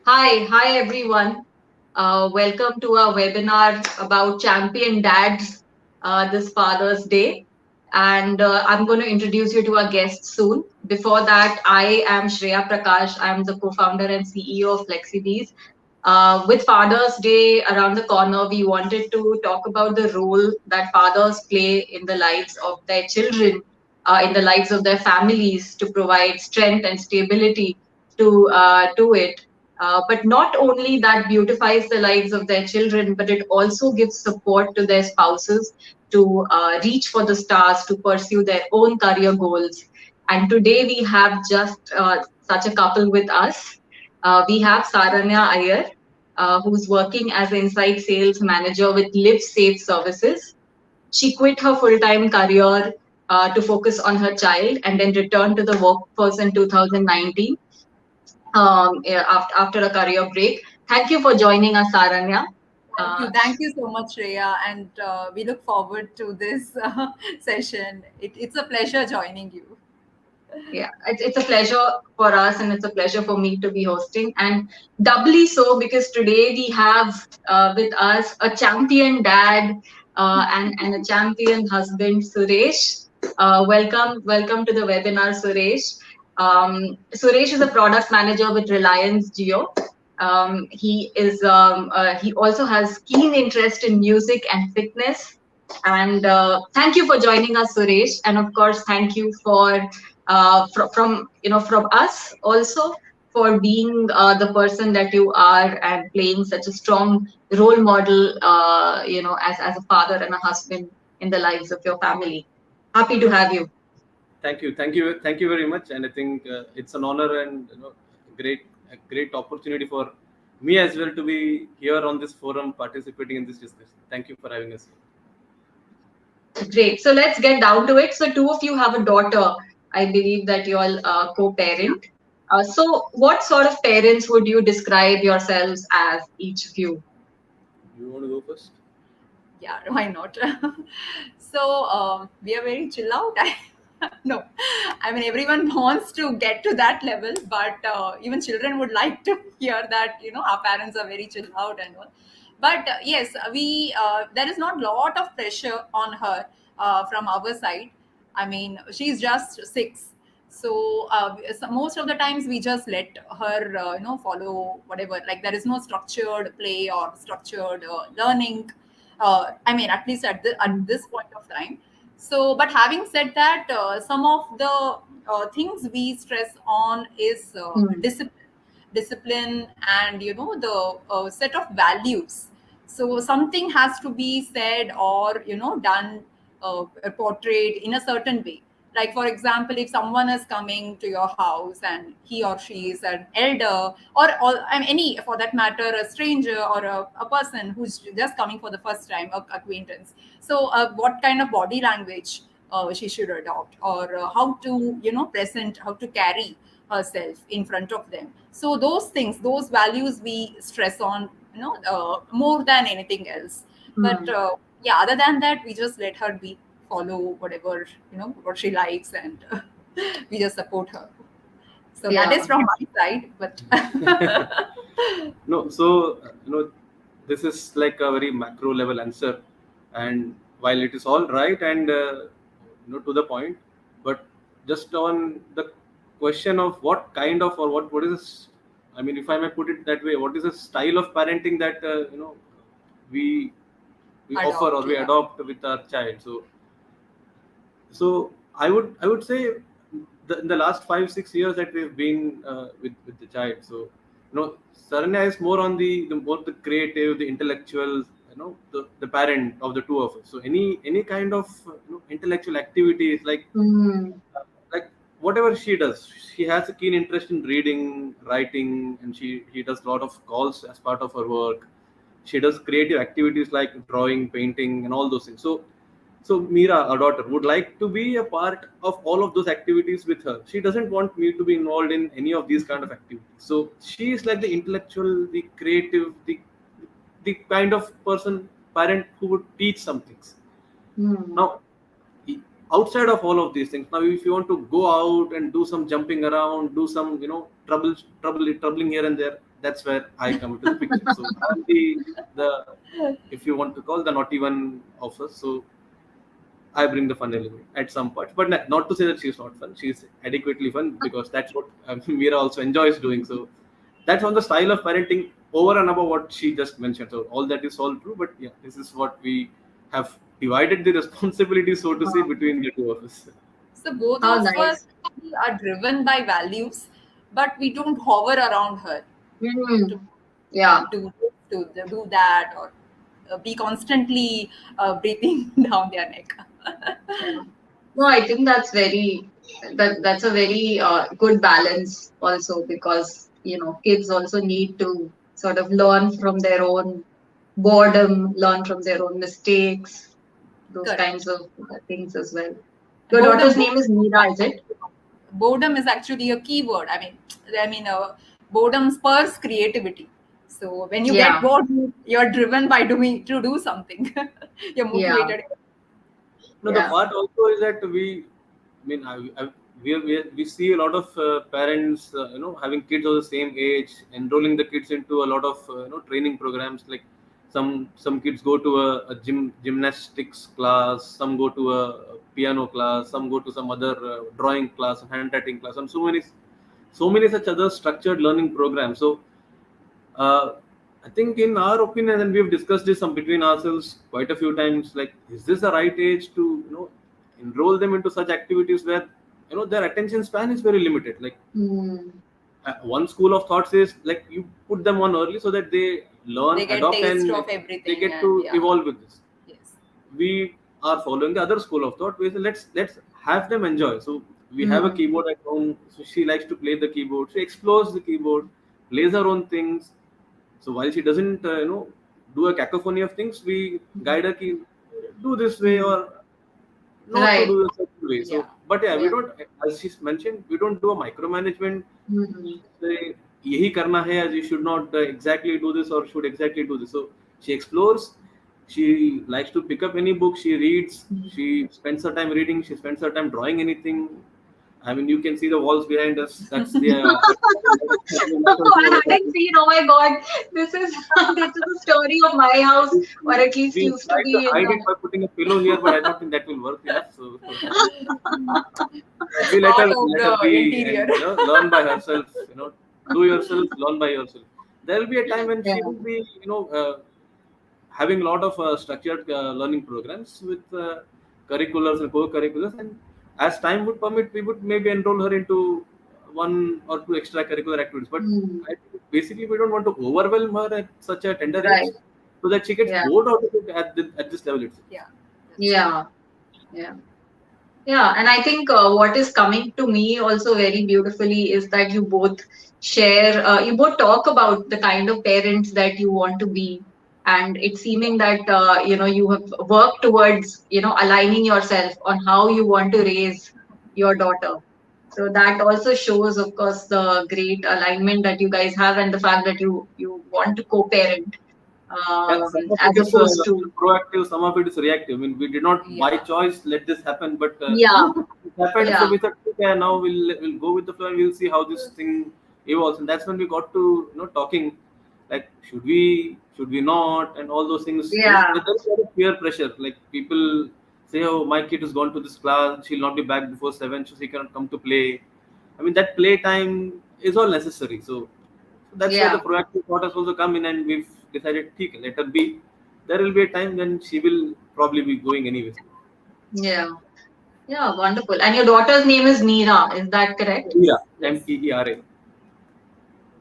Hi everyone. Welcome to our webinar about champion dads this Father's Day. And I'm going to introduce you to our guests soon. Before that, I am Shreya Prakash. I'm the co-founder and CEO of FlexiBees. With Father's Day around the corner, we wanted to talk about the role that fathers play in the lives of their children, in the lives of their families, to provide strength and stability to it. But not only that beautifies the lives of their children, but it also gives support to their spouses to reach for the stars, to pursue their own career goals. And today we have just such a couple with us. We have Saranya Iyer, who's working as an inside sales manager with Live Safe Services. She quit her full-time career to focus on her child and then returned to the workforce in 2019 after a career break. Thank you for joining us, Saranya. Thank Uh, you. Thank you so much, Shreya. And we look forward to this session. It's a pleasure joining you. yeah, it's a pleasure for us and it's a pleasure for me to be hosting. And doubly so because today we have with us a champion dad and a champion husband, Suresh. Welcome to the webinar, Suresh. Suresh is a product manager with Reliance Jio. He also has keen interest in music and fitness. And thank you for joining us, Suresh. And of course, thank you for from us also for being the person that you are and playing such a strong role model, as a father and a husband in the lives of your family. Happy to have you. Thank you very much. And I think it's an honor and a great opportunity for me as well to be here on this forum, participating in this discussion. Thank you for having us. Great. So let's get down to it. So two of you have a daughter. I believe that you all co-parent. So what sort of parents would you describe yourselves as, each of you? You want to go first? Yeah, why not? So we are very chill out. No, I mean everyone wants to get to that level, but even children would like to hear that our parents are very chill out and all. But yes, we there is not lot of pressure on her from our side. I mean, she's just 6, so most of the times we just let her follow whatever. Like there is no structured play or structured learning. I mean, at least at this point of time. So, but having said that, some of the things we stress on is Hmm. discipline, and the set of values. So something has to be said or done, portrayed in a certain way. Like for example, if someone is coming to your house and he or she is an elder, or I mean, any for that matter, a stranger or a person who's just coming for the first time, a acquaintance. So what kind of body language she should adopt, or how to present, how to carry herself in front of them. So those things, those values we stress on, more than anything else. But Hmm. yeah, other than that, we just let her be, follow whatever what she likes, and we just support her. So that Yeah. is from my side. But No, so this is like a very macro level answer, and while it is all right and to the point, but just on the question of what kind of or what is this, I mean, if I may put it that way, what is the style of parenting that we we offer or adopt, we yeah. adopt with our child? So I would say in the last 5-6 years that we've been with the child. So Saranya is more on the more the creative, the intellectual, the parent of the two of us. So any kind of intellectual activity is Hmm. like whatever she does, she has a keen interest in reading, writing, and she does a lot of calls as part of her work. She does creative activities like drawing, painting, and all those things. So Meera, our daughter, would like to be a part of all of those activities with her. She doesn't want me to be involved in any of these kind of activities. So she is like the intellectual, the creative, the kind of person, parent who would teach some things. Hmm. Now, e- outside of all of these things, now if you want to go out and do some jumping around, do some troubling here and there, that's where I come into the picture. So I'm the if you want to call the naughty one of us. So I bring the fun element at some point, but not to say that she's not fun. She's adequately fun because that's what Mira also enjoys doing. So that's on the style of parenting over and above what she just mentioned. So all that is all true, but yeah, this is what we have divided the responsibility, so to say, between the two of us. So both How of us nice. are driven by values, but we don't hover around her to Yeah. do this, to do that, or be constantly breathing down their neck. Yeah. No, I think that's a very good balance also, because kids also need to sort of learn from their own boredom, learn from their own mistakes, those Correct. kinds of things as well. Your Boredom. daughter's name is Meera, is it? Boredom is actually a key word. I mean, boredom spurs creativity. So when you get Yeah, bored, you're driven by doing to do something. You're yeah, motivated. No, the yeah. part also is that I mean, we see a lot of parents, having kids of the same age, enrolling the kids into a lot of training programs. Like some kids go to a gymnastics class, some go to a piano class, some go to some other drawing class, handwriting class, and so many such other structured learning programs. So uh, I think, in our opinion, and we've discussed this some between ourselves quite a few times. Like, is this the right age to enroll them into such activities where their attention span is very limited? Like, Hmm. one school of thought says like you put them on early so that they learn, They get adopt, taste and of they everything, get and to yeah, evolve with this. yes. We are following the other school of thought. We say let's have them enjoy. So we have a Hmm. keyboard at home. So she likes to play the keyboard. She explores the keyboard, plays her own things. So while she doesn't, do a cacophony of things, we guide her ki, do this way Hmm. or not to Right. do a certain way. Yeah. So, but yeah, we Yeah. don't, as she's mentioned, we don't do a micromanagement. Hmm. Say, यही करना है, as you should not exactly do this or should exactly do this. So she explores. She likes to pick up any book. She reads. She spends her time reading. She spends her time drawing anything. I mean, you can see the walls behind us. That's the I hadn't seen. Oh my God, this is this is the story of my house, or at least we used to tried to be in. hide it by putting a pillow here, but I don't think that will work enough. So we Part of let her the be interior. and learn by herself. Do yourself, learn by yourself. There will be a time when Yeah. she will be, having a lot of structured learning programs with curriculars and co-curriculars, and as time would permit, we would maybe enroll her into one or two extracurricular activities. But Hmm. I think basically we don't want to overwhelm her at such a tender age, Right. so that she gets Yeah. bored out of it at this level itself. Yeah, that's true. Yeah. Yeah. Yeah, and I think what is coming to me also very beautifully is that you both talk about the kind of parents that you want to be, and it's seeming that you have worked towards aligning yourself on how you want to raise your daughter. So that also shows, of course, the great alignment that you guys have, and the fact that you want to co-parent Yeah, some of it as is opposed to. proactive, some of it is reactive. I mean, we did not by Yeah. choice let this happen, but Yeah, it happened. So yeah, we thought, okay, now we'll go with the flow and we'll see how this thing evolves. And that's when we got to talking, like should we not, and all those things. yeah, There's a lot of peer pressure. Like people say, oh, my kid has gone to this class, she'll not be back before 7, so she cannot come to play. I mean, that play time is all necessary. So that's where the yeah, proactive thought has also come in, and we've decided, "ठीक let her be. There will be a time when she will probably be going anyways. yeah. Yeah, wonderful. And your daughter's name is Meera, is that correct? Meera, Yes. Meera.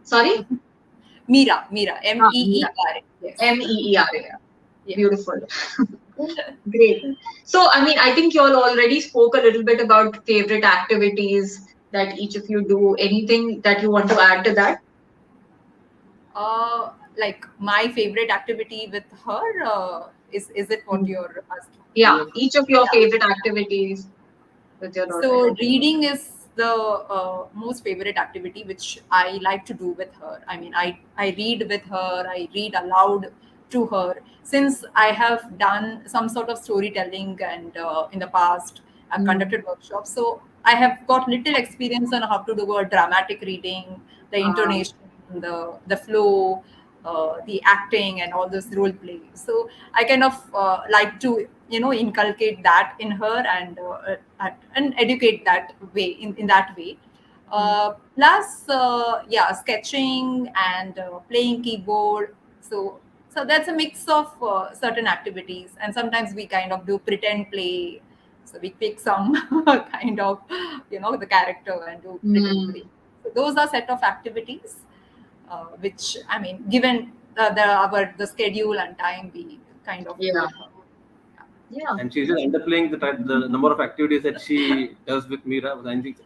Sorry? Mira, Meera. Meera. Yes. Meera. Yeah. Beautiful. Great. So, I mean, I think you all already spoke a little bit about favorite activities that each of you do. Anything that you want to add to that? Like my favorite activity with her, is it what Hmm. you're asking? Yeah, Yes. each of your Yeah. favorite activities with your daughter. So reading is the most favorite activity which I like to do with her. I mean, I read with her. I read aloud to her. Since I have done some sort of storytelling, and in the past I've Hmm. conducted workshops, so I have got little experience on how to do a dramatic reading, the Uh, intonation, the flow, the acting, and all this role play. So I kind of like to inculcate that in her, and educate that way in that way. Plus, yeah, sketching and playing keyboard. So that's a mix of certain activities, and sometimes we kind of do pretend play. So we pick some kind of the character and do pretend play. Mm. So those are set of activities, which, I mean, given the schedule and time, we kind of do Yeah. with her. Yeah. And she's just underplaying the number of activities that she does with Mira.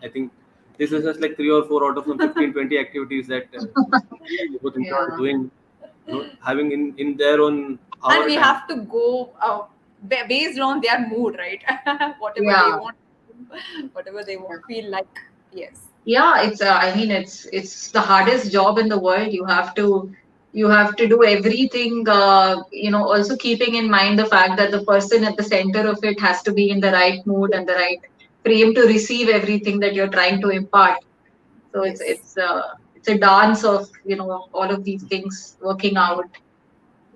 I think this is just like 3 or 4 out of some 15, 20 activities that we both enjoy Yeah. doing, having in their own And hour we time. have to go based on their mood, right? Whatever they Yeah. want, whatever they want, feel like. Yes. Yeah, it's I mean it's the hardest job in the world. You have to do everything, also keeping in mind the fact that the person at the center of it has to be in the right mood and the right frame to receive everything that you're trying to impart. So it's Yes. it's uh, it's a dance of, all of these things working out.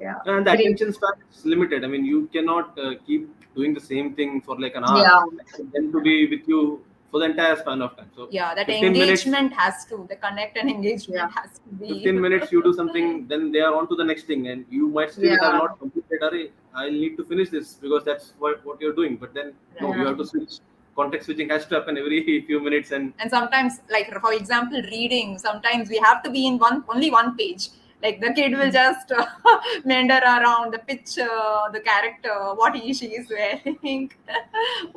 Yeah. And the Great. attention span is limited. I mean, you cannot keep doing the same thing for like an hour. Yeah. Expect them to be with you for the entire span of time. So Yeah, that 15 minutes, engagement has to, the connect and Yeah. engagement has to be. 15 minutes you do something, then they are on to the next thing, and you might still have Yeah. not completed. Array, I'll need to finish this because that's what you're doing. But then no, Right. you Yeah. have to switch. Context switching has to happen every few minutes, and And sometimes, like for example, reading, sometimes we have to be in only one page. Like the kid will just meander around the picture, the character, what she is wearing,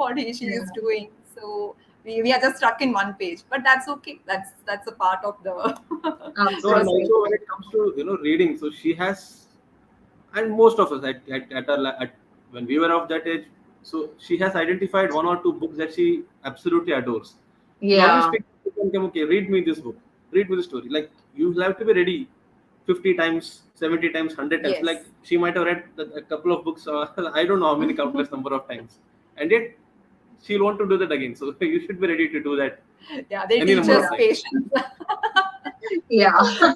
what she is Yeah. doing. So we are just stuck in one page, but that's okay. That's a part of the no, and process. Absolutely. also when it comes to reading, so she has, and most of us when we were of that age, so she has identified 1 or 2 books that she absolutely adores. She always Yeah. picks up and come, okay, read me this book, read me the story. Like you have to be ready 50 times, 70 times, 100 times. Yes. Like she might have read a couple of books, I don't know how many countless number of times, and yet she'll want to do that again. So you should be ready to do that Yeah, they any teach number us of Yeah. times. patience. Yeah.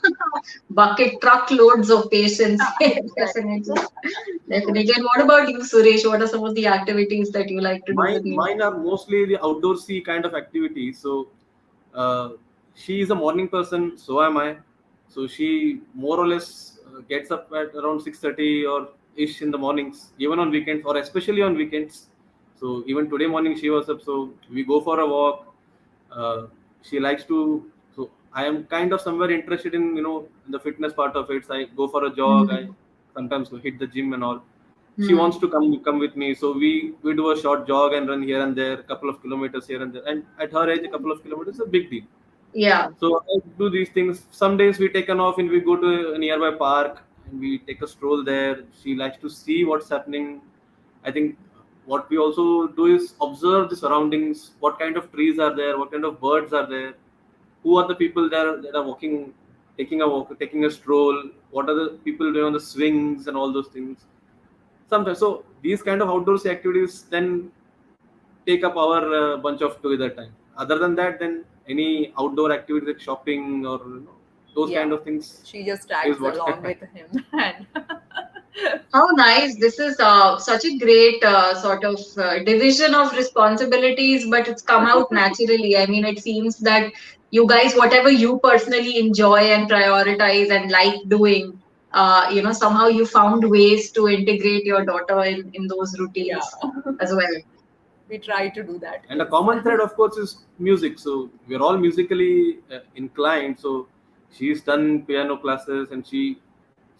Bucket truckloads of patience. Exactly. Definitely. Definitely. And what about you, Suresh? What are some of the activities that you like to do with you? Mine are mostly the outdoorsy kind of activities. So uh, she is a morning person, so am I. So she more or less gets up at around 6:30 or ish in the mornings, even on weekends or especially on weekends. So even today morning she was up. So we go for a walk. Uh, she likes to. So I am kind of somewhere interested in in the fitness part of it. So I go for a jog. I Mm. sometimes go hit the gym and all. She wants Mm. to come with me, so we do a short jog and run here and there, a couple of kilometers here and there. And at her age, a couple of kilometers is a big deal. Yeah. So I do these things. Some days we take an off and we go to a nearby park and we take a stroll there. She likes to see what's happening. I think what we also do is observe the surroundings. What kind of trees are there? What kind of birds are there? Who are the people there that are walking, taking a walk, taking a stroll? What are the people doing on the swings and all those things? Sometimes, so these kind of outdoors activities then take up our bunch of together time. Other than that, then any outdoor activities like shopping or those kind Yeah, of things she just is tags what. along with him. And How nice. This is such a great sort of division of responsibilities, but it's come out naturally. I mean, it seems that you guys, whatever you personally enjoy and prioritize and like doing, somehow you found ways to integrate your daughter in those yeah, routines as well. we try to do that. And a Yes. common thread, of course, is music. So we're all musically inclined. So she's done piano classes, and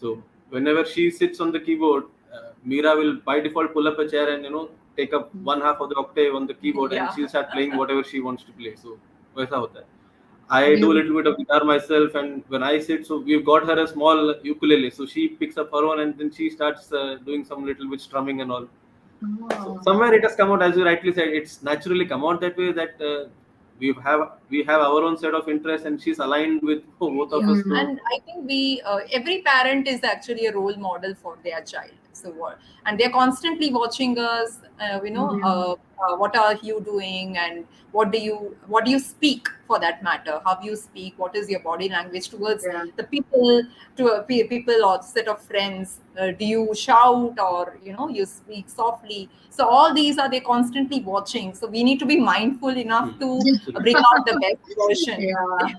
so whenever she sits on the keyboard, Mira will by default pull up a chair and take up one half of the octave on the keyboard, and Yeah. she'll start playing whatever she wants to play. So वैसा होता है. I do a Beautiful. little bit of guitar myself, and when I sit, so we've got her a small ukulele. So she picks up her one, and then she starts doing some little bit strumming and all. So Oh. somewhere it has come out, as you rightly said, it's naturally come out that way, that we have our own set of interests, and she's aligned with both of Yeah, us. Mm. So and I think we every parent is actually a role model for their child. So what? And they're constantly watching us. Mhm. What are you doing, and what do you speak, for that matter? How you speak? What is your body language towards Yeah. the people, to people or set of friends? Do you shout, or you speak softly? So all these are they constantly watching. So we need to be mindful enough to Absolutely. bring out the best version. Yeah.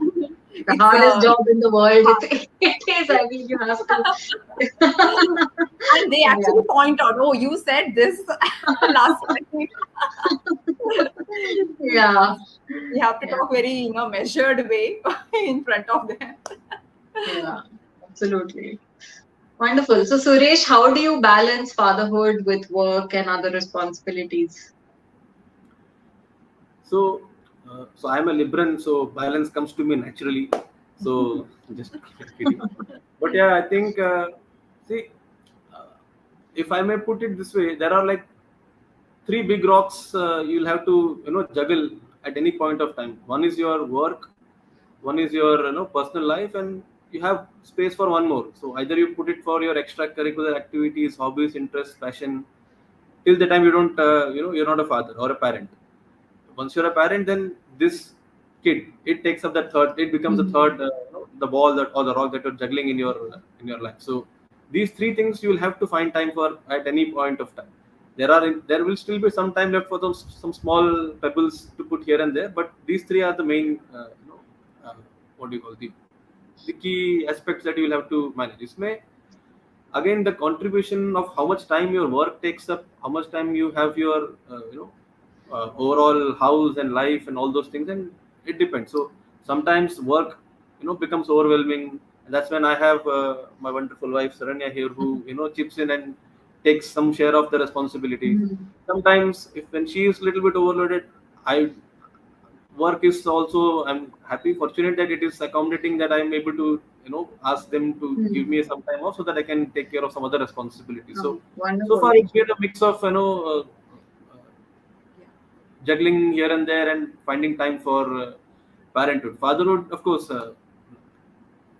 The It's hardest job in the world. hard. It is. I mean, you have to. And they Yeah. actually point out, oh, you said this last time. Yeah. We have to Yeah. talk very measured way in front of them. Yeah. Absolutely. Wonderful. So, Suresh, how do you balance fatherhood with work and other responsibilities? So, so I'm a Libran, so balance comes to me naturally. So just kidding. But yeah, I think see, uh, if I may put it this way, there are like three big rocks you'll have to juggle at any point of time. One is your work, one is your personal life, and you have space for one more. So either you put it for your extracurricular activities, hobbies, interests, passion, till the time you don't you're not a father or a parent. Once you're a parent, then this kid, it takes up that third, it becomes the Mhm. third the ball that or the rock that you're juggling in your life. So these three things you will have to find time for at any point of time. There will still be some time left for those some small pebbles to put here and there, but these three are the main what do you call the key aspects that you will have to manage. Isme, again, the contribution of how much time your work takes up, how much time you have your overall house and life and all those things, and it depends. So sometimes work becomes overwhelming, and that's when I have my wonderful wife Saranya here, who chips in and takes some share of the responsibility. Mhm. Sometimes if when she is a little bit overloaded, I work is also, I'm happy fortunate that it is accommodating, that I'm able to ask them to give Mhm. me some time off so that I can take care of some other responsibilities. Oh, So wonderful. far it's been a mix of uh, Yeah. juggling here and there and finding time for parenthood. Fatherhood, of course,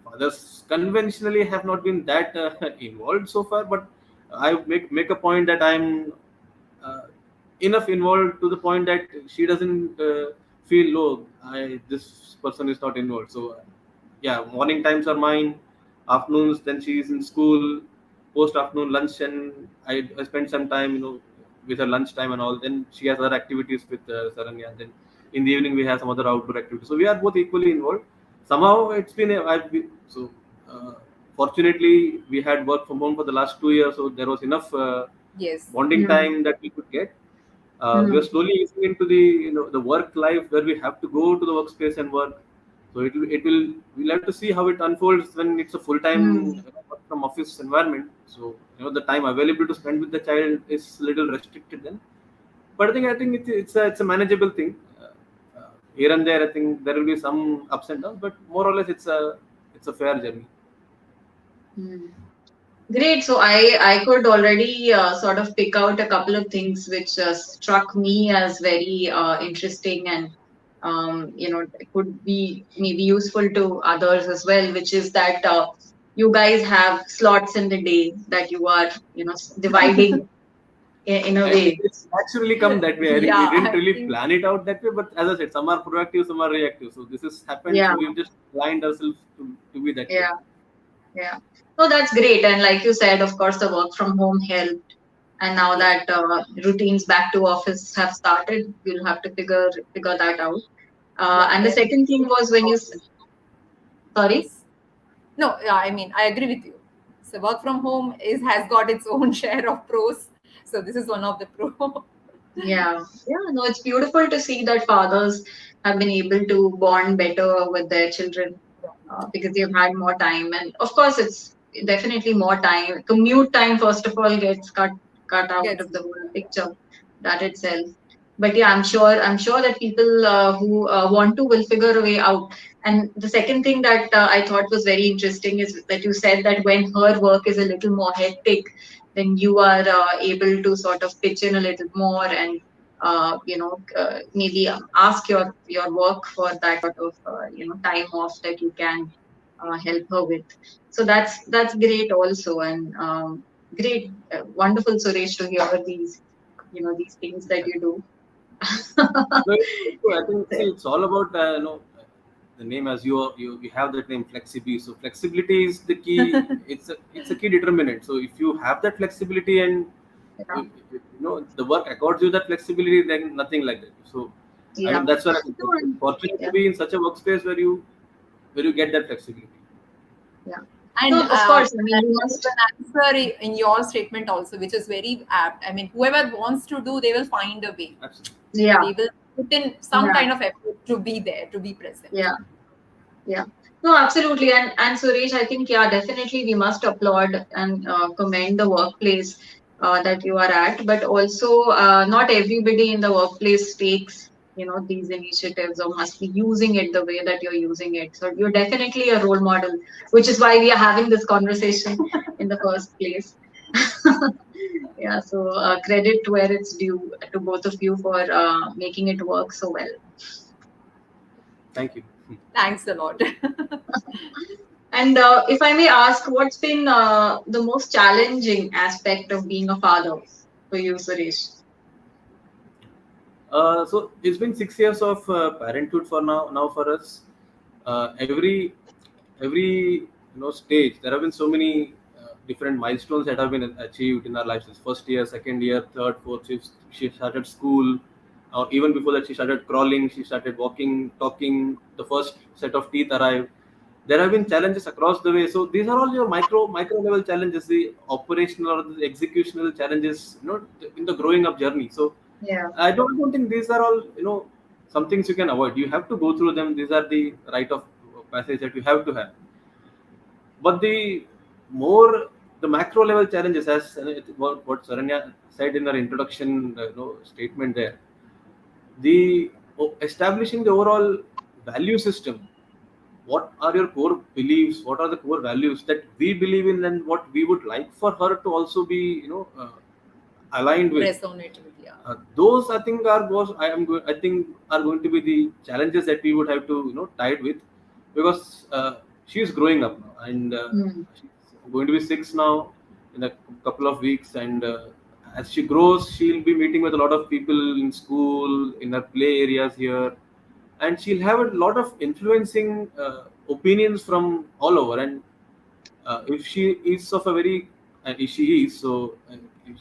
fathers conventionally have not been that involved so far, but I make a point that I'm uh, enough involved to the point that she doesn't feel low. This person is not involved. So yeah, morning times are mine, afternoons then she's in school, post afternoon lunch, and I spend some time with her lunch time and all. Then she has other activities with Saranya. Then in the evening we have some other outdoor activities. So we are both equally involved. Somehow it's been I've been so. Uh, Fortunately, we had work from home for the last 2 years, so there was enough Yes. bonding Mhm. time that we could get. We are Mhm. slowly easing into the the work life where we have to go to the workspace and work. So it will we'll have to see how it unfolds when it's a full time Mhm. work from office environment. So the time available to spend with the child is a little restricted then. But I think it's a manageable thing. Here and there, I think there will be some ups and downs, but more or less it's a fair journey. Mhm. Great. So I could already sort of pick out a couple of things which struck me as very interesting and it could be maybe useful to others as well, which is that you guys have slots in the day that you are dividing in a way. It's naturally come that way. We Yeah, didn't I really think. plan it out that way, but as I said, some are proactive, some are reactive. So this has happened. Yeah, So we've just aligned ourselves to be that way. yeah, yeah. So that's great. And like you said, of course, the work from home helped. And now Yes. that routines back to office have started, we'll have to figure that out. Yeah, And the there. second thing was when sorry. Yes. No, yeah, I mean, I agree with you. So work from home has got its own share of pros. So this is one of the pro. Yeah, yeah, no, it's beautiful to see that fathers have been able to bond better with their children because they've had more time, and of course, it's definitely more time. Commute time, first of all, gets cut out Gets of the whole picture, that itself. But yeah, I'm sure that people who want to will figure a way out. And the second thing that I thought was very interesting is that you said that when her work is a little more hectic, then you are able to sort of pitch in a little more and maybe ask your work for that sort of time off that you can help her with. So that's great also. And Great, wonderful, Suresh, to hear these, these things that you do. No, I think see, it's all about the name as you have that name FlexiBees. So flexibility is the key. It's a key determinant. So if you have that flexibility and Yeah, the work accords you that flexibility, then nothing like that. So I yeah. mean that's what I'm No, fortunate to yeah, be in such a workspace where you get that flexibility. yeah. And No, of course. I mean, we there is must. an answer in your statement also, which is very apt. I mean, whoever wants to do, they will find a way. Absolutely. Yeah, They will put in some yeah, kind of effort to be there, to be present. yeah. Yeah. No, absolutely. And Suresh, I think, yeah, definitely we must applaud and commend the workplace that you are at, but also not everybody in the workplace takes, these initiatives or must be using it the way that you're using it. So you're definitely a role model, which is why we are having this conversation in the first place. Yeah, so credit where it's due to both of you for making it work so well. Thank you. Thanks a lot. And if I may ask, what's been the most challenging aspect of being a father for you, Suresh? So it's been 6 years of parenthood for now for us. Every stage there have been so many different milestones that have been achieved in our lives. It's first year, second year, third, fourth. She started school, or even before that she started crawling. She started walking, talking. The first set of teeth arrived. There have been challenges across the way. So these are all your micro level challenges, the operational or the executional challenges, in the growing up journey. So Yeah, I don't think these are all some things you can avoid. You have to go through them. These are the rite of passage that you have to have. But the macro level challenges, as what Saranya said in her introduction statement there, the establishing the overall value system. What are your core beliefs? What are the core values that we believe in, and what we would like for her to also be aligned with? Resonate with, yeah. Those I think I think are going to be the challenges that we would have to tide with, because she is growing up now, and mm, she's going to be 6 now in a couple of weeks, and as she grows she'll be meeting with a lot of people in school, in her play areas here, and she'll have a lot of influencing opinions from all over. And if she is of a very if she is so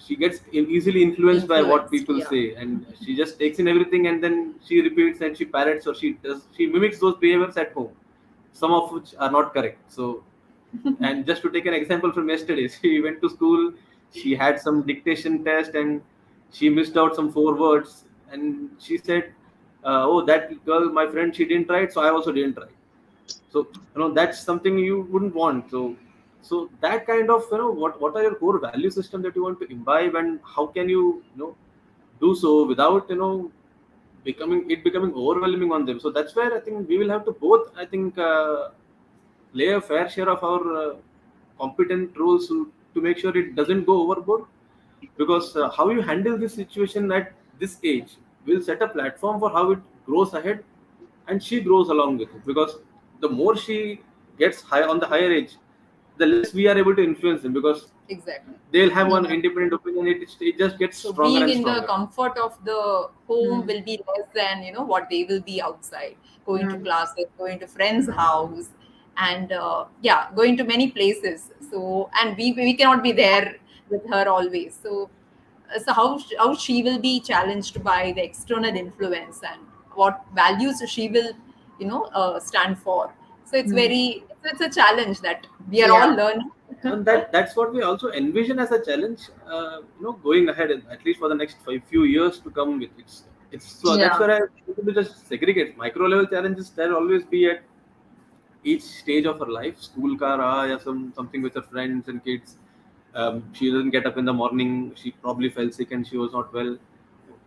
she gets easily influenced by what Influenced, people yeah. say, and she just takes in everything and then she repeats and she parrots, or she mimics those behaviors at home, some of which are not correct. So, and just to take an example from yesterday, she went to school, she had some dictation test, and she missed out some 4 words, and she said, oh, that girl, my friend, she didn't write, so I also didn't write. So that's something you wouldn't want. So that kind of what are your core value system that you want to imbibe, and how can you do so without becoming overwhelming on them. So that's where I think we will have to both, I think, lay a fair share of our competent roles to make sure it doesn't go overboard, because how you handle this situation at this age will set a platform for how it grows ahead, and she grows along with it, because the more she gets high on the higher age, the less we are able to influence them, because Exactly. they'll have one yeah, independent opinion. It just gets So stronger being and in the stronger. comfort of the home mm, will be less than what they will be outside, going to mm, classes, going to friends' house, and yeah, going to many places. So and we cannot be there with her always. So how she will be challenged by the external influence, and what values she will stand for. So mm, it's a challenge that we are all yeah, learning. And that's what we also envision as a challenge, going ahead, at least for the next few years to come with. It's so that's yeah, where I want to just segregate micro level challenges. There always be at each stage of her life. School ka raha ya something with her friends and kids. She doesn't get up in the morning, she probably fell sick and she was not well.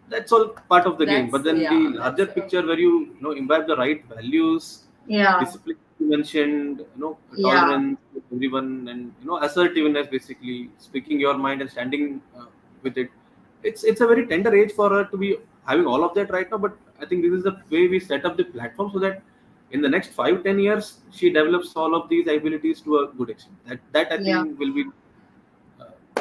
That's all part of the game. But That's then the yeah, larger that's picture, where you imbibe the right values, yeah, discipline you mentioned, yeah, tolerance with everyone, and assertiveness, basically speaking your mind and standing with it. It's a very tender age for her to be having all of that right now, but I think this is the way we set up the platform, so that in the next 5-10 years she develops all of these abilities to a good extent. That I yeah. think will be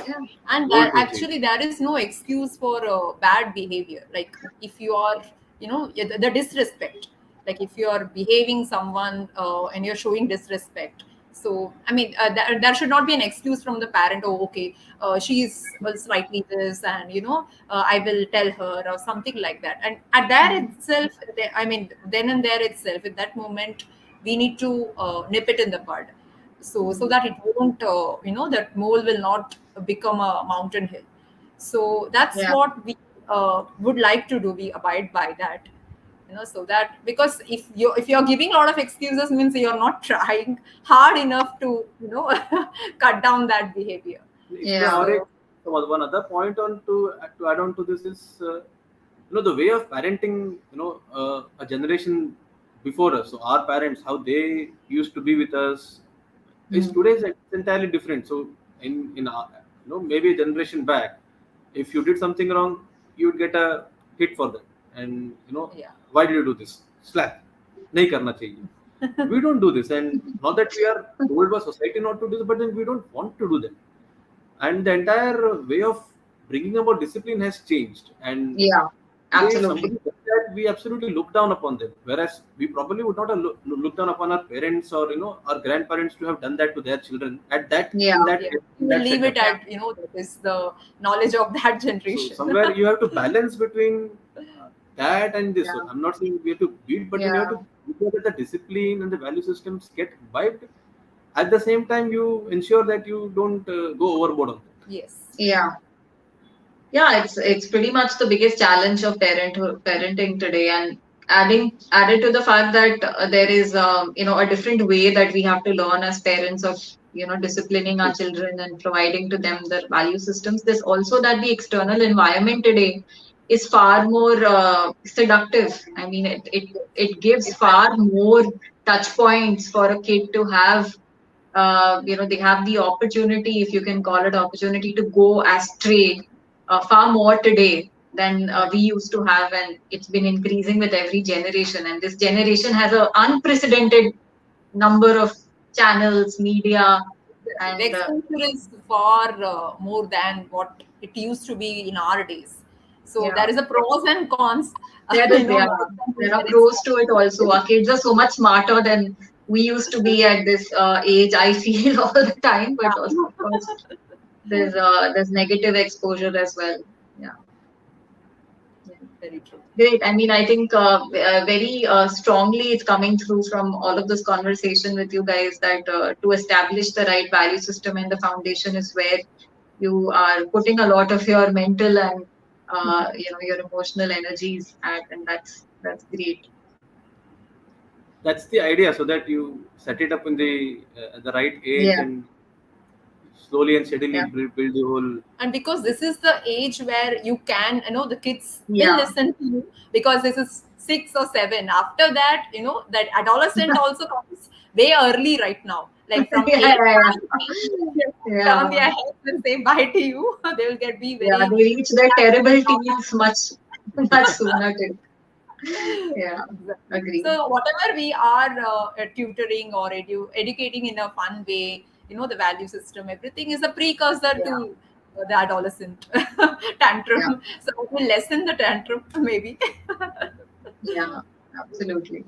Yeah. And goal that to achieve. actually there is no excuse for bad behavior. Like if you are, the disrespect, like if you are behaving someone and you're showing disrespect, so I mean there should not be an excuse from the parent. Oh, okay, she is slightly this, and I will tell her or something like that. And at there itself, I mean then and there itself, at that moment, we need to nip it in the bud, so that it won't, that mole will not become a mountain hill. So that's Yeah. what we would like to do. We abide by that, so that, because if you're giving a lot of excuses, means you're not trying hard enough to cut down that behavior. If may Yeah. I, So so one other point on to add on to this is, the way of parenting, a generation before us, so our parents, how they used to be with us, is Mm. today's entirely different. So in our, maybe a generation back, if you did something wrong, you would get a hit for that, and yeah, why did you do this? Slap. नहीं करना चाहिए. We don't do this, and not that we are told by society not to do this, but then we don't want to do that, and the entire way of bringing about discipline has changed. And Yeah. today, if Absolutely. somebody does that, we absolutely look down upon them. Whereas we probably would not have look down upon our parents or our grandparents to have done that to their children at that Yeah. yeah, in we will that leave it setup. Yeah. at, that is the knowledge of that So generation. somewhere you have to balance between that and this. So Yeah. I'm not saying we have to beat, but then you have Yeah. to ensure that the discipline and the value systems get imbibed. At the same time, you ensure that you don't go overboard on that. Yes. Yeah. Yeah, it's pretty much the biggest challenge of parenting today, and added to the fact that there is a different way that we have to learn as parents of disciplining our children and providing to them the value systems. There's also that the external environment today is far more seductive. I mean, it gives far Exactly. more touch points for a kid to have. They have the opportunity, if you can call it opportunity, to go astray far more today than Right. we used to have, and it's been increasing with every generation. And this generation has an unprecedented number of channels, media, The and exposure is far more than what it used to be in our days. So yeah, there is a pros and cons, there is yeah, when it comes to there are their pros to it exposure. also. Our kids are so much smarter than we used to be at this age. I feel all the time, but also, of course, there's negative exposure as well. Yeah. Very true. Great. I mean, I think very strongly it's coming through from all of this conversation with you guys that to establish the right value system and the foundation is where you are putting a lot of your mental and your emotional energies at, and that's great. That's the idea, so that you set it up in the at the right age, Yeah. and slowly and steadily Yeah. build the whole. And because this is the age where you can, the kids will Yeah. listen to you, because this is 6 or 7. After that, that adolescent also comes way early right now, like from Yeah. 8 Yeah. 9, Yeah. turn their heads and say bye to you. They will get be Yeah. very They reach their terrible teens much sooner. Yeah. exactly. Agree. So whatever we are tutoring or educating in a fun way, the value system, everything is a precursor Yeah. to the adolescent Yeah. tantrum. So it will lessen the tantrum, maybe. Yeah. Absolutely.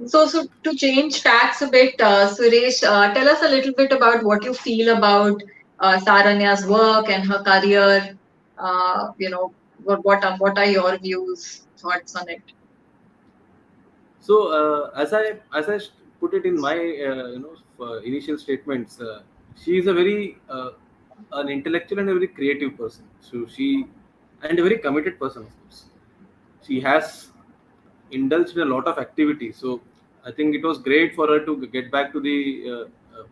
So to change tracks a bit, Suresh, tell us a little bit about what you feel about Saranya's work and her career. What are your views, thoughts on it? So put it in my initial statements, she is a very an intellectual and a very creative person. So she and a very committed person, of course. She has indulged in a lot of activity. So I think it was great for her to get back to the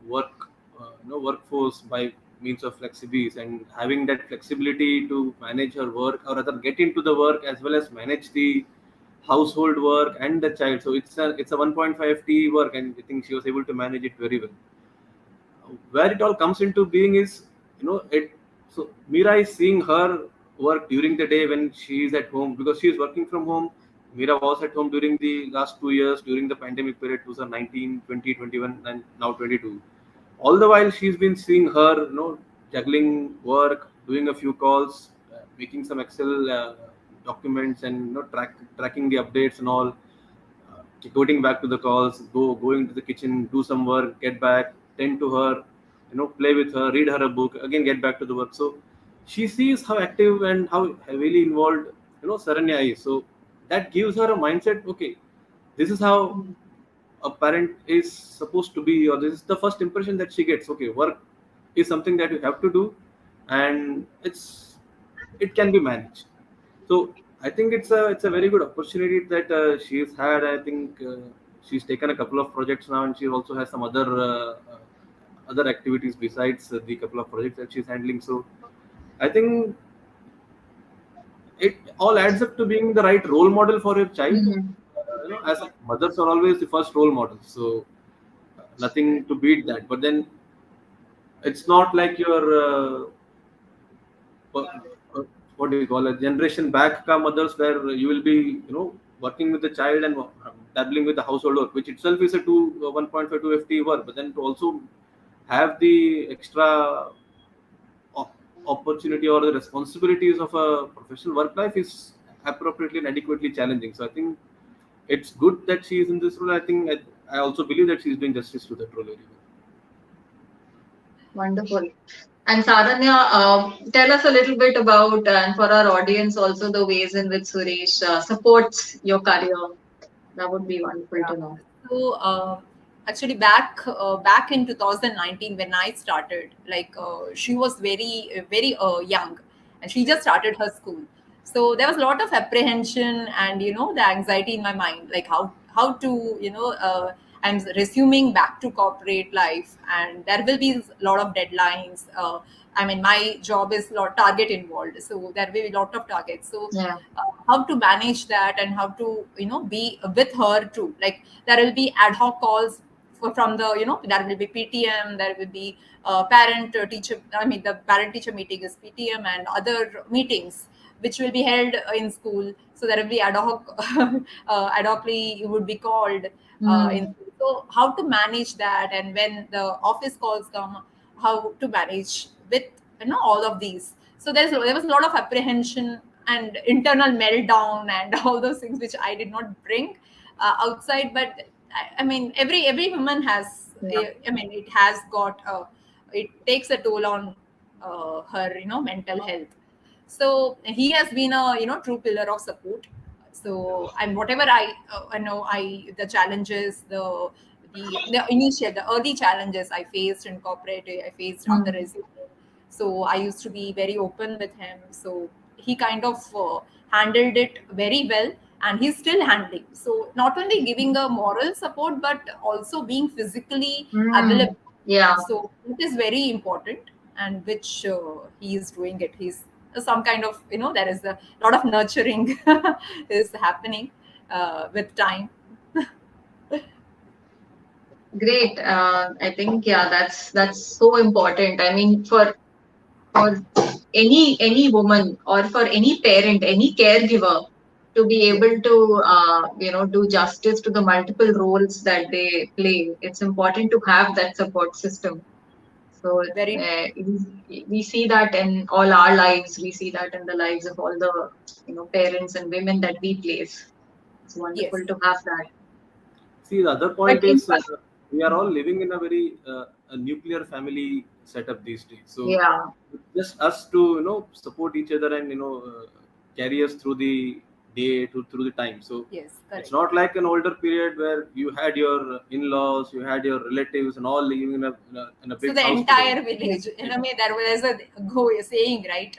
workforce by means of FlexiBees, and having that flexibility to manage her work, or rather get into the work as well as manage the household work and the child. So it's a 1.5 T work, and I think she was able to manage it very well. Where it all comes into being is, it. So Mira is seeing her work during the day when she is at home, because she is working from home. Mira was at home during the last 2 years during the pandemic period, 2019, 2021, and now 22. All the while she's been seeing her, juggling work, doing a few calls, making some Excel documents, and tracking the updates and all. Going back to the calls, going to the kitchen, do some work, get back, tend to her, play with her, read her a book, again get back to the work. So she sees how active and how heavily involved Saranya is. So that gives her a mindset. Okay, this is how a parent is supposed to be, or this is the first impression that she gets. Okay, work is something that you have to do, and it can be managed. So I think it's a very good opportunity that she's had. I think she's taken a couple of projects now, and she also has some other activities besides the couple of projects that she's handling. So I think it all adds up to being the right role model for your child. Mhm. As mothers are always the first role models, so nothing to beat that. But then it's not like your uh, uh, what do you call it, generation back ka mothers, where you will be working with the child and dabbling with the household work, which itself is a 1.5 to FT work. But then to also have the extra op- opportunity or the responsibilities of a professional work life is appropriately and adequately challenging. So I think it's good that she is in this role. I also believe that she is doing justice to that role very well. Wonderful. And Saranya, tell us a little bit about, and for our audience also, the ways in which Suresh supports your career. That would be wonderful Yeah. to know. So actually, back in 2019 when I started, like she was very young, and she just started her school. So there was a lot of apprehension and the anxiety in my mind, like how to I'm resuming back to corporate life, and there will be a lot of deadlines. I mean, my job is lot target involved, so there will be a lot of targets. So Yeah. how to manage that and how to be with her too, like there will be ad hoc calls from the there will be PTM, there will be parent teacher, I mean the parent teacher meeting is PTM, and other meetings which will be held in school. So there will be ad hoc ad hocly you would be called in Mm. school. So how to manage that, and when the office calls come, how to manage with all of these. So there was a lot of apprehension and internal meltdown and all those things which I did not bring outside. But I mean, every woman has. Yeah. I mean, it has got. It takes a toll on her, mental health. So he has been a true pillar of support. So and whatever I know, the challenges, the initial, the early challenges I faced in corporate, I faced after Mm. resuming. So I used to be very open with him. So he kind of handled it very well, and he's still handling. So not only giving a moral support, but also being physically Mm. available. Yeah. So it is very important, and which he is doing it. He's some kind of there is a lot of nurturing is happening with time. Great. I think, yeah, that's so important. I mean, for any woman, or for any parent, any caregiver, to be Yes, able to do justice to the multiple roles that they play, it's important to have that support system. So very we see that in all our lives. We see that in the lives of all the parents and women that we place. It's yes, wonderful to have that. See, the other But point is we are all living in a very a nuclear family setup these days. So yeah, just us to support each other and carry us through the day through the time. So yes, it's correct. not like an older period where you had your in-laws, you had your relatives, and all living in a So big the house together. entire village, there was a saying, right?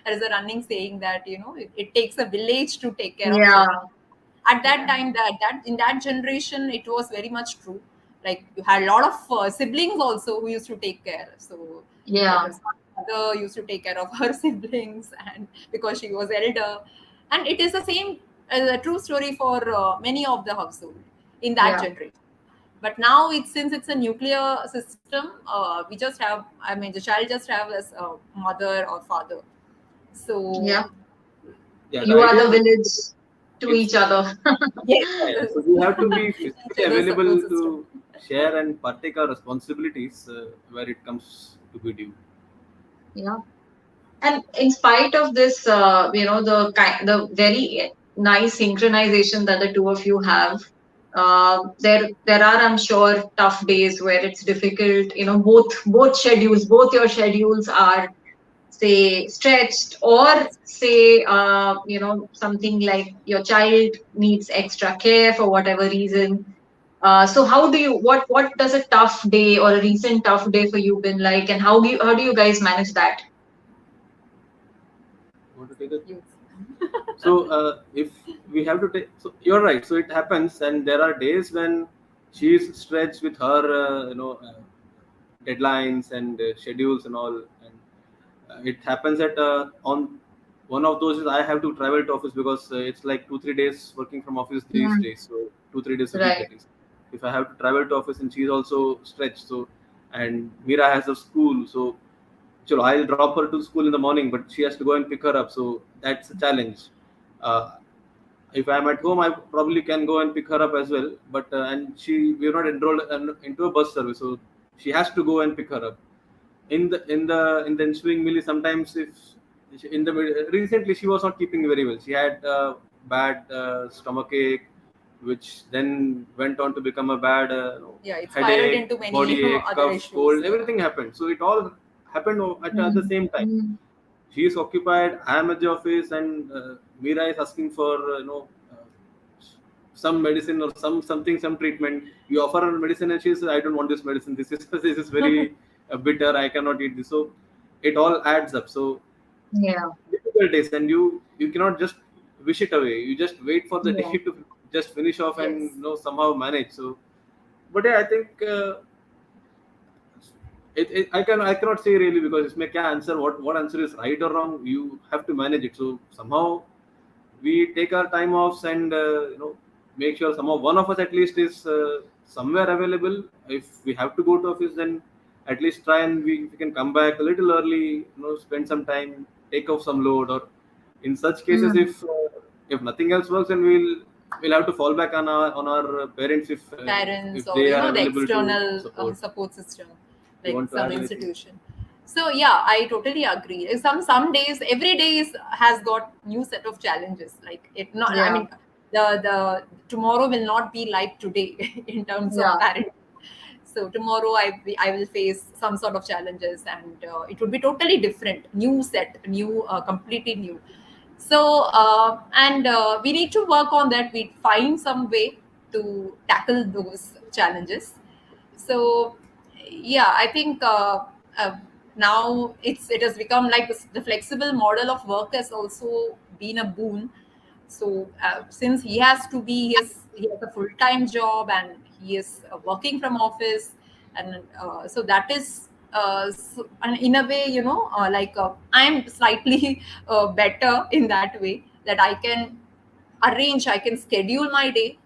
There is a running saying that it takes a village to take care of yeah, children. At that yeah, time, that in that generation, it was very much true. Like you had a lot of siblings also who used to take care. So like yeah, his mother used to take care of her siblings, and because she was elder, and it is the same a true story for many of the household in that yeah, generation. But now it's since it's a nuclear system, we just have, I mean, the child just have as a mother or father. So yeah. Yeah, the You are idea the is village to it's each other. yes, so we have to be each physically other's support available system. to share and partake our responsibilities where it comes to be due. Yeah. And in spite of this, the very nice synchronization that the two of you have, there are, I'm sure, tough days where it's difficult. Both schedules, both your schedules are, say, stretched, or say, something like your child needs extra care for whatever reason. So how do you, what does a tough day or a recent tough day for you been like, and how do you guys manage that? Want to take it? Yes. So if we have to take, so you're right. So it happens, and there are days when she's stretched with her, deadlines and schedules and all, and it happens that on one of those is I have to travel to office because it's like 2 3 days working from office these Mm, days, so 2 3 days a week right. that is. If I have to travel to office and she's also stretched, so and Mira has a school, so chalo, I'll drop her to school in the morning, but she has to go and pick her up, so that's a challenge. Uh, if I'm at home, I probably can go and pick her up as well. But and we're not enrolled into a bus service, so she has to go and pick her up. In the ensuing meal, sometimes if in the recently she was not keeping very well. She had bad stomach ache, which then went on to become a bad Yeah, it's spiraled headache, into many body ache, other cough, issues. cold, everything happened. So it all happened at the Mm, same time. mm, She is occupied, I am at the office, and Mira is asking for some medicine or some treatment. You offer her medicine and she says, I don't want this medicine, this is this is very bitter, I cannot eat this. So it all adds up. So yeah. difficult days, and you cannot just wish it away. You just wait for the Yeah. day to just finish off and Yes. somehow manage. So but yeah, I think I cannot say really, because इसमें क्या answer, what answer is right or wrong. You have to manage it. So somehow we take our time offs and make sure somehow one of us at least is somewhere available. If we have to go to office, then at least try and we can come back a little early. Spend some time, take off some load, or in such cases, Mm, if nothing else works, then we'll have to fall back on our parents Parents, if or they are the available to external support. support system, You like want to some add anything? institution. So yeah, I totally agree. Some days, every day has got new set of challenges. Like it not, I yeah. mean, the tomorrow will not be like today in terms of Yeah. parenting. So tomorrow I will face some sort of challenges, and it would be totally different, new set, new, completely new. So and we need to work on that. We find some way to tackle those challenges. So yeah, I think uh, now it has become like the flexible model of work has also been a boon. So since he has a full time job, and he is working from office, and so that is and in a way, like I'm slightly better in that way, that I can schedule my day.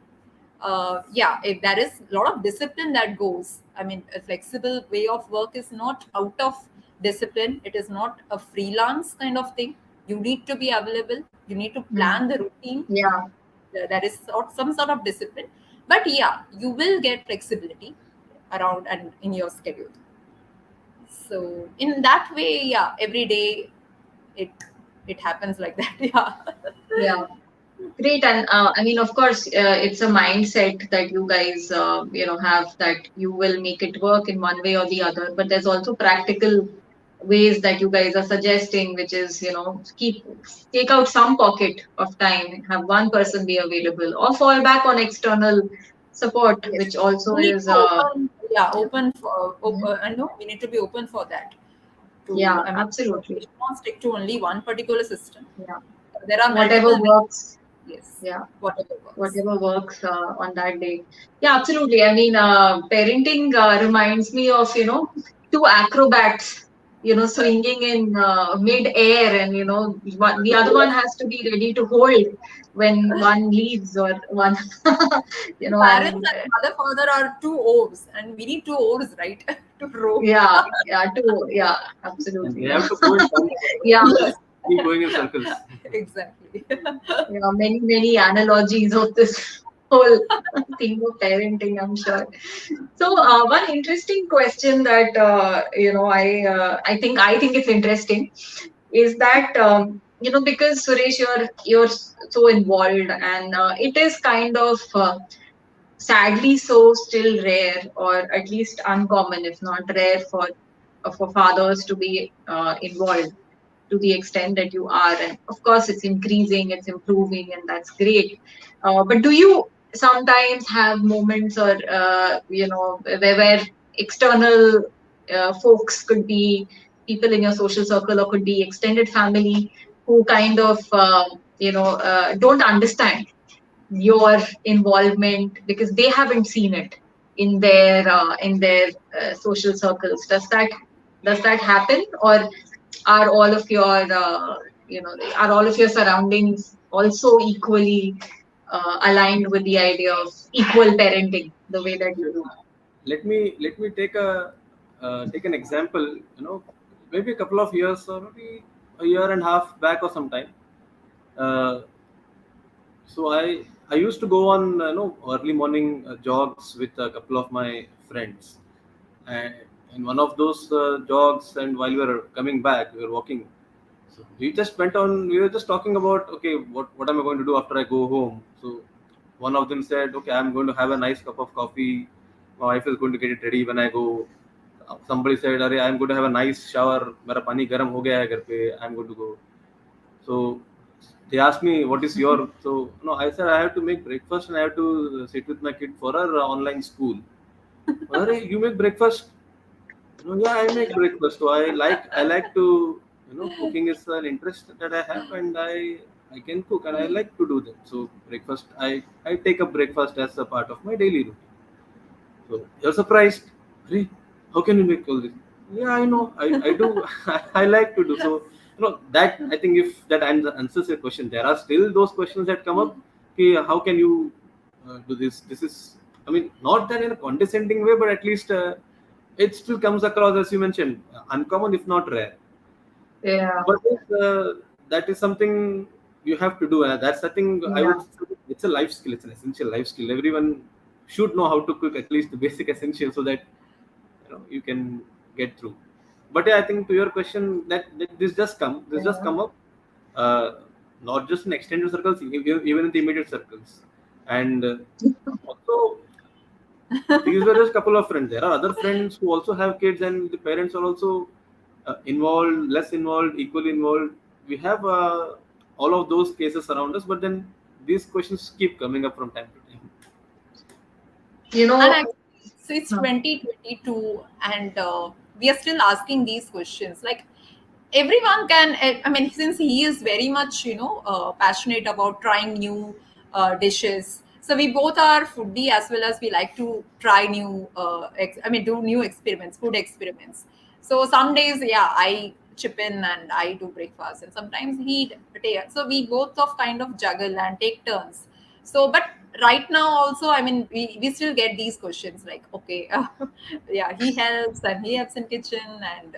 Yeah, if there is a lot of discipline that goes. I mean, a flexible way of work is not out of discipline. It is not a freelance kind of thing. You need to be available. You need to Mm, plan the routine. yeah. There is some sort of discipline. But yeah, you will get flexibility around and in your schedule. So in that way, yeah, every day it it happens like that. Yeah. Yeah. Great. And I mean, of course, it's a mindset that you guys, have, that you will make it work in one way or the other. But there's also practical ways that you guys are suggesting, which is, take out some pocket of time, have one person be available, or fall back on external support, Yes, which also we need is, to open. Yeah, yeah, I know we need to be open for that. yeah, I mean, we absolutely. should not stick to only one particular system. Yeah. There are Whatever multiple ways. works. Yes, Yeah. whatever works. Whatever works on that day. Yeah, absolutely. I mean, parenting reminds me of, two acrobats, swinging in mid-air, and, the other one has to be ready to hold when one leaves, or one, Parents and and mother father are two oars, and we need two oars, right, to row. yeah, yeah, two, yeah, And they absolutely. have to go in tandem, Yeah, otherwise Yes, they'll keep going in circles. exactly. many, many analogies of this. whole theme of parenting, I'm sure. So, one interesting question that I think it's interesting is that because Suresh, you're so involved, and it is kind of sadly so still rare, or at least uncommon, if not rare, for fathers to be involved to the extent that you are. And of course, it's increasing, it's improving, and that's great. But do you sometimes have moments, or where external folks, could be people in your social circle or could be extended family, who kind of don't understand your involvement because they haven't seen it in their social circles? Does that happen, or are all of your are all of your surroundings also equally aligned with the idea of equal parenting the way that you do? Let me take an example. Maybe a couple of years, or maybe a year and a half back or sometime. Uh, so I used to go on early morning jogs with a couple of my friends, and in one of those jogs, and while we were coming back, we were walking. So we just went on. We were just talking about, okay, what am I going to do after I go home? So one of them said, okay, I'm going to have a nice cup of coffee. My wife is going to get it ready when I go. Somebody said, "Arey, I'm going to have a nice shower. मेरा पानी गर्म हो गया है घर पे. I'm going to go." So they asked me, "What is your?" So no, I said I have to make breakfast and I have to sit with my kid for our online school. Arey, you make breakfast? No, yeah, I make breakfast. So I like to, cooking is an interest that I have, and I can cook and I like to do that. So breakfast, I take up breakfast as a part of my daily routine. So you're surprised, "Hey, how can you make all this?" Yeah, I know, I do. I like to do so. That, I think, if that answers your question, there are still those questions that come up. Okay, how can you do this? This is, I mean, not that in a condescending way, but at least it still comes across, as you mentioned, uncommon if not rare. Yeah, But that is something you have to do. That's, I think, I yeah. would say it's a life skill. It's an essential life skill. Everyone should know how to cook at least the basic essentials, so that you can get through. But yeah, I think to your question, that this just come up, uh, not just in extended circles, even in the immediate circles. And also, these were just a couple of friends. There are other friends who also have kids, and the parents are also involved, less involved, equally involved. We have all of those cases around us, but then these questions keep coming up from time to time. you And know actually, so it's huh, 2022, and we are still asking these questions. Like everyone can, I mean, since he is very much, passionate about trying new dishes. So we both are foodie as well as we like to try new, do new experiments, food experiments. So some days, yeah, I chip in and I do breakfast, and sometimes he take. So we both of kind of juggle and take turns. So, but right now also, I mean, we still get these questions like, okay, yeah, he helps and he helps in kitchen and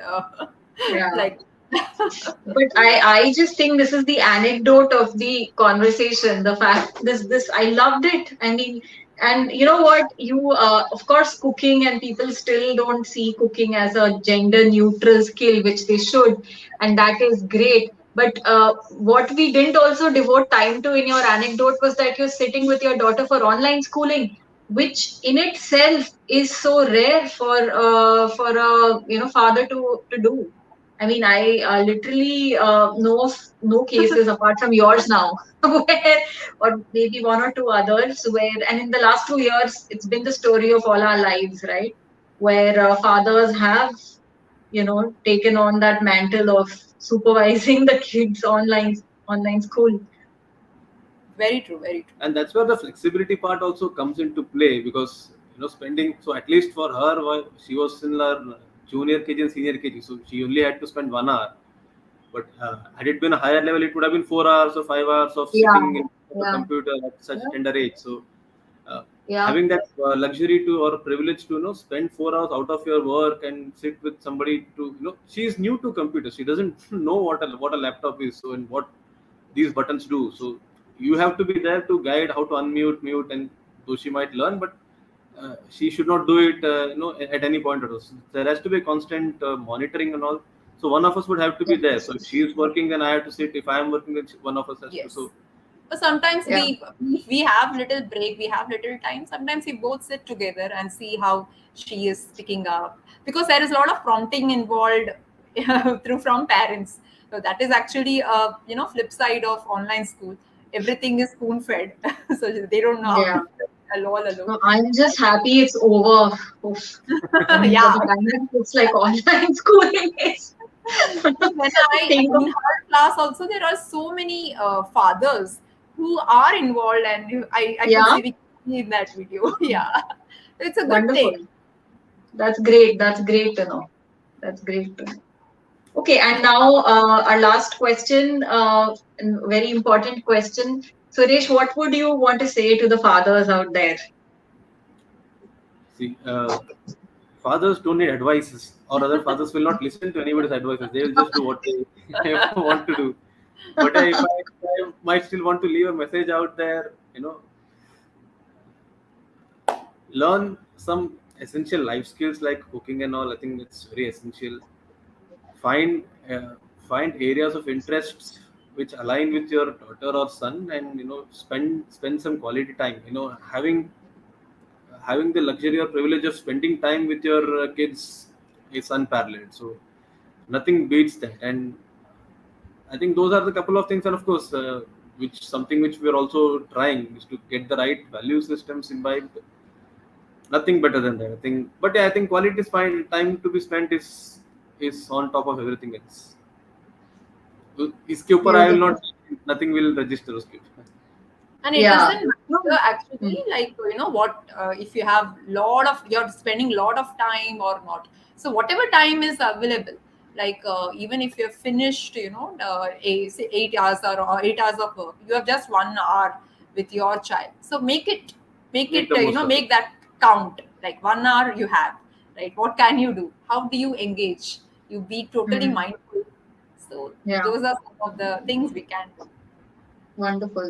yeah. like But I just think this is the anecdote of the conversation. The fact, this I loved it. I mean, and you know what? You of course, cooking, and people still don't see cooking as a gender neutral skill, which they should, and that is great. But what we didn't also devote time to in your anecdote was that you're sitting with your daughter for online schooling, which in itself is so rare for a father to do. I mean, I literally know of no cases apart from yours now, where, or maybe one or two others, where, and in the last 2 years, it's been the story of all our lives, right? Where fathers have, taken on that mantle of supervising the kids online school. very true, very true. And that's where the flexibility part also comes into play, because spending, so at least for her, while she was in her junior kg and senior kg, so she only had to spend 1 hour. But had it been a higher level, it would have been 4 hours or 5 hours of Yeah, sitting in the yeah, computer at such yeah, tender age. So uh, yeah. having that luxury to, or privilege to, spend 4 hours out of your work and sit with somebody to, she is new to computers. She doesn't know what a laptop is, so, and what these buttons do. So you have to be there to guide how to unmute, mute, and though she might learn, but she should not do it, at any point at all. So there has to be constant monitoring and all. So one of us would have to be there. So if she is working, then I have to sit. If I am working, then one of us has to. Yes. So But sometimes Yeah. we have little break, we have little time. Sometimes we both sit together and see how she is picking up, because there is a lot of prompting involved from parents. So that is actually a flip side of online school. Everything is spoon fed, so they don't know how Yeah. to all alone. So I'm just happy it's over. Oof. I mean, for Yeah. the time it looks like online schooling is. When Think in of, her class also, there are so many fathers who are involved, and I could yeah, see in that video. Yeah, it's a good wonderful. thing. That's great. That's great to know. That's great to know. Okay, and now our last question, and very important question. Suresh, what would you want to say to the fathers out there? see, fathers don't need advices, or other fathers will not listen to anybody's advices. They will just do what they want to do. But I might still want to leave a message out there. Learn some essential life skills like cooking and all. I think it's very essential. Find find areas of interests which align with your daughter or son, and spend some quality time. Having the luxury or privilege of spending time with your kids is unparalleled. So nothing beats that. And I think those are the couple of things. And of course, which we are also trying is to get the right value systems imbibed. Nothing better than that, I think. But yeah, I think quality is fine. Time to be spent is on top of everything else. इसके ऊपर I will Beautiful. not. Nothing will register उसके ऊपर. And it Yeah. doesn't matter actually, like what if you have you're spending lot of time or not. So whatever time is available, like even if you're finished, say 8 hours or 8 hours of work, you have just 1 hour with your child. So make it Make the most of make it. that count. Like 1 hour you have, right? What can you do? How do you engage? You be totally Mm. mindful. So Yeah. those are some of the things we can do. Wonderful.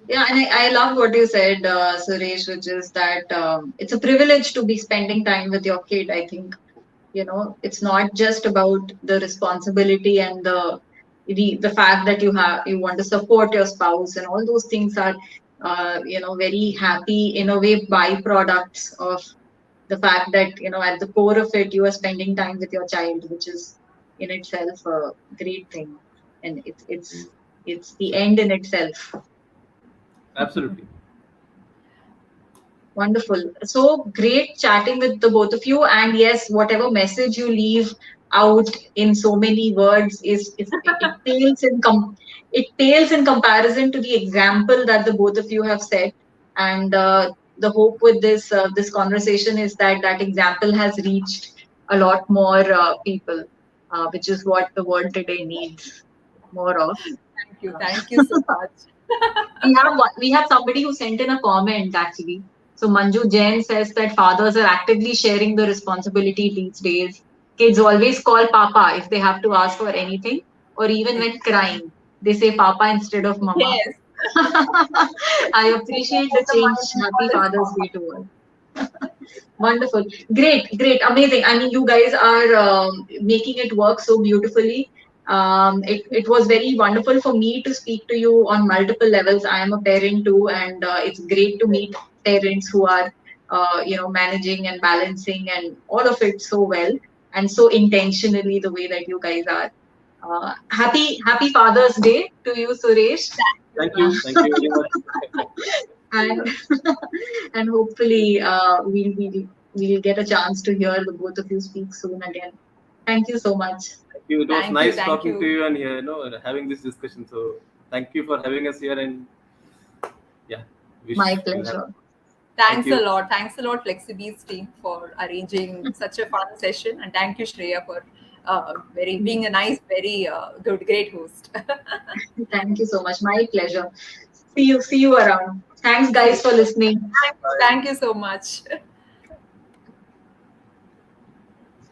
Yeah, and I love what you said, Suresh, which is that it's a privilege to be spending time with your kid. I think, it's not just about the responsibility and the fact that you want to support your spouse, and all those things are, very happy in a way byproducts of the fact that, at the core of it, you are spending time with your child, which is in itself a great thing. And it's the end in itself. Absolutely. Wonderful. So great chatting with the both of you. And yes, whatever message you leave out in so many words it pales in comparison to the example that the both of you have set. And the hope with this conversation is that that example has reached a lot more people, which is what the world today needs more of. Thank you so much. We have somebody who sent in a comment actually. So Manju Jain says that fathers are actively sharing the responsibility these days. Kids always call Papa if they have to ask for anything, or even when crying, they say Papa instead of Mama. Yes. I appreciate the change. Happy Father's Day to all. Wonderful. Great, great, amazing. I mean, you guys are making it work so beautifully. It was very wonderful for me to speak to you on multiple levels. I am a parent too, and it's great to meet parents who are, managing and balancing and all of it so well and so intentionally the way that you guys are. Happy Father's Day to you, Suresh. Thank you. Thank you very much. And and hopefully we'll get a chance to hear the both of you speak soon again. Thank you so much. Thank you. It was Thank you. nice Thank talking to you. you and here, having this discussion. So thank you for having us here, and yeah, My wish you have. pleasure. Thank Thanks a you. lot. Thanks a lot, FlexiBees team, for arranging such a fun session. And thank you, Shreya, for being a nice, very great host. Thank you so much. My pleasure. See you around. Thanks guys for listening. Thank you so much.